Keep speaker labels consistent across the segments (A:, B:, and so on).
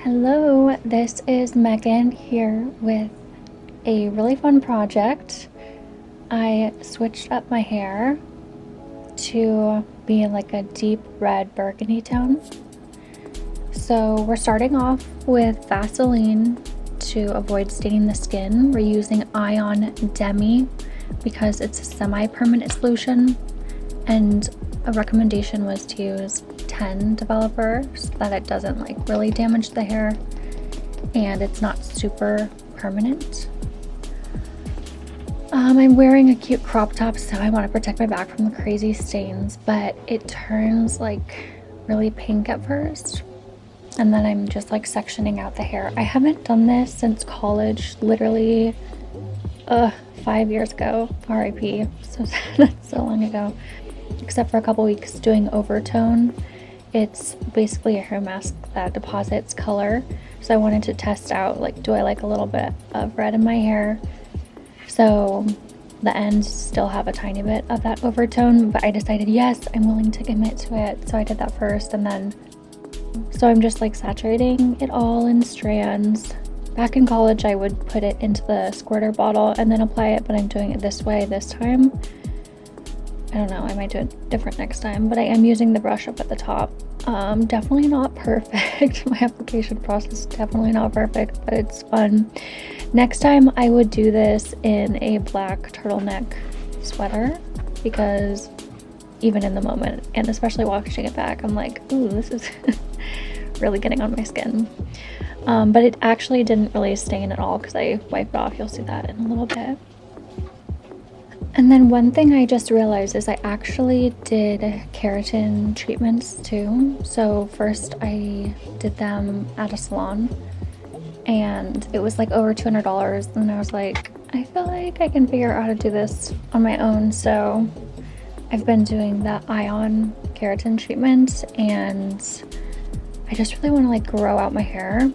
A: Hello, this is Megan here with a really fun project. I switched up my hair to be like a deep red burgundy tone. So we're starting off with Vaseline to avoid staining the skin. We're using Ion Demi because it's a semi-permanent solution, and a recommendation was to use 10 developer so that it doesn't like really damage the hair and it's not super permanent. I'm wearing a cute crop top, so I want to protect my back from the crazy stains, but it turns like really pink at first, and then I'm just like sectioning out the hair. I haven't done this since college, literally 5 years ago, RIP, so that's so long ago, except for a couple weeks doing overtone. It's basically a hair mask that deposits color, so I wanted to test out, like, do I like a little bit of red in my hair, so the ends still have a tiny bit of that overtone, but I decided yes, I'm willing to commit to it, so I did that first, and then so I'm just like saturating it all in strands. Back in college I would put it into the squirter bottle and then apply it, but I'm doing it this way this time. I don't know, I might do it different next time, but I am using the brush up at the top. Definitely not perfect. My application process is definitely not perfect, but it's fun. Next time I would do this in a black turtleneck sweater, because even in the moment, and especially washing it back, I'm like, ooh, this is really getting on my skin. But it actually didn't really stain at all because I wiped it off. You'll see that in a little bit. And then one thing I just realized is I actually did keratin treatments too. So first I did them at a salon and it was like over $200, and I was like, I feel like I can figure out how to do this on my own. So I've been doing the Ion keratin treatment, and I just really want to like grow out my hair.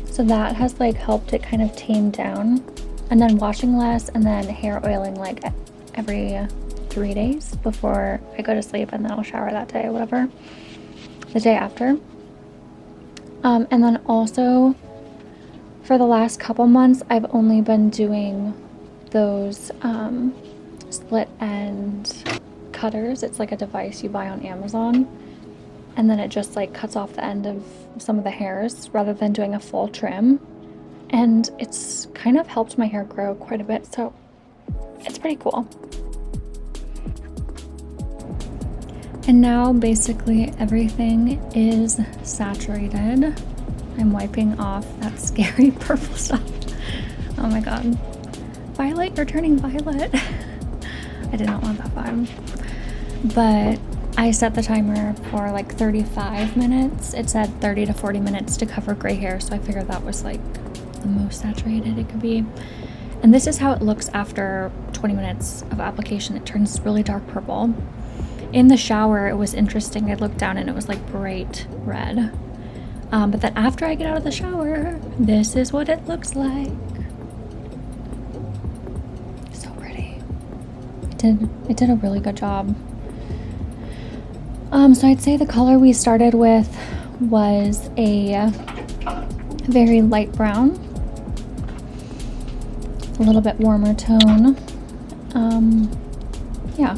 A: So that has like helped it kind of tame down. And then washing less, and then hair oiling like every 3 days before I go to sleep, and then I'll shower that day or whatever, the day after. And then also for the last couple months I've only been doing those split end cutters. It's like a device you buy on Amazon, and then it just like cuts off the end of some of the hairs rather than doing a full trim. And it's kind of helped my hair grow quite a bit, so it's pretty cool. And now basically everything is saturated. I'm wiping off that scary purple stuff. Oh my god. Violet, you're turning violet. I did not want that vibe. But I set the timer for like 35 minutes. It said 30 to 40 minutes to cover gray hair, so I figured that was like the most saturated it could be. And this is how it looks after 20 minutes of application. It turns really dark purple. In the shower, it was interesting. I looked down and it was like bright red. But then after I get out of the shower, this is what it looks like. So pretty. It did a really good job. So I'd say the color we started with was a very light brown, a little bit warmer tone. Yeah.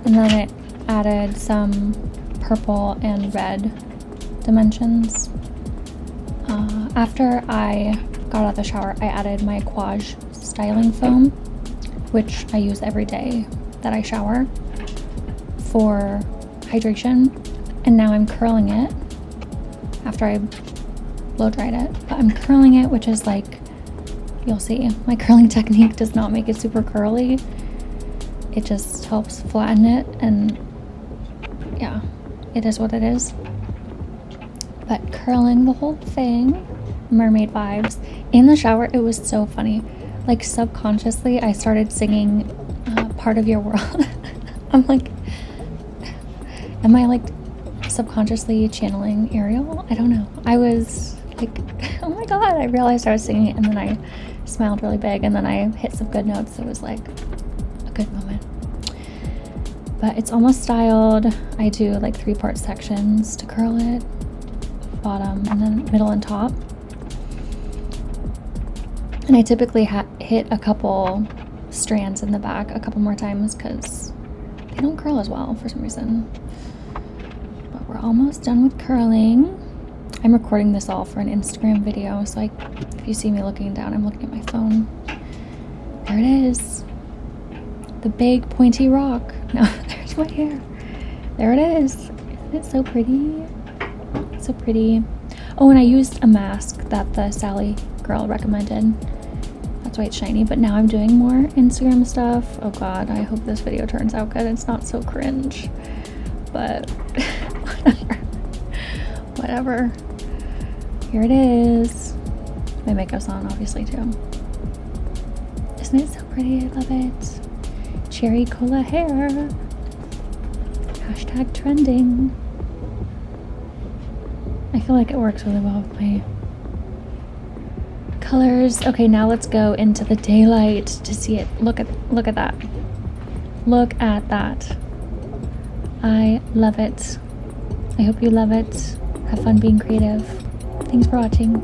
A: And then it added some purple and red dimensions. After I got out of the shower, I added my Quaj styling foam, which I use every day that I shower for hydration. And now I'm curling it after I blow dried it. But I'm curling it, which is like, you'll see, my curling technique does not make it super curly. It just helps flatten it, and yeah, it is what it is. But curling the whole thing, mermaid vibes. In the shower, it was so funny. Like subconsciously, I started singing Part of Your World. I'm like, am I like subconsciously channeling Ariel? I don't know. I was like, oh my god, I realized I was singing it, and then I smiled really big, and then I hit some good notes. It was like a good moment. But it's almost styled. I do like 3-part sections to curl it. bottom and then middle and top. And I typically hit a couple strands in the back a couple more times because they don't curl as well for some reason. But we're almost done with curling. I'm recording this all for an Instagram video, so if you see me looking down, I'm looking at my phone. There it is. The big pointy rock. No, there's my hair. There it is. Isn't it so pretty? So pretty. Oh, and I used a mask that the Sally girl recommended. That's why it's shiny. But now I'm doing more Instagram stuff. Oh god, I hope this video turns out good. It's not so cringe. But whatever. Here it is. My makeup's on, obviously, too. Isn't it so pretty? I love it. Cherry cola hair. Hashtag trending. I feel like it works really well with my colors. Okay, now let's go into the daylight to see it. Look at that. Look at that. I love it. I hope you love it. Have fun being creative. Thanks for watching.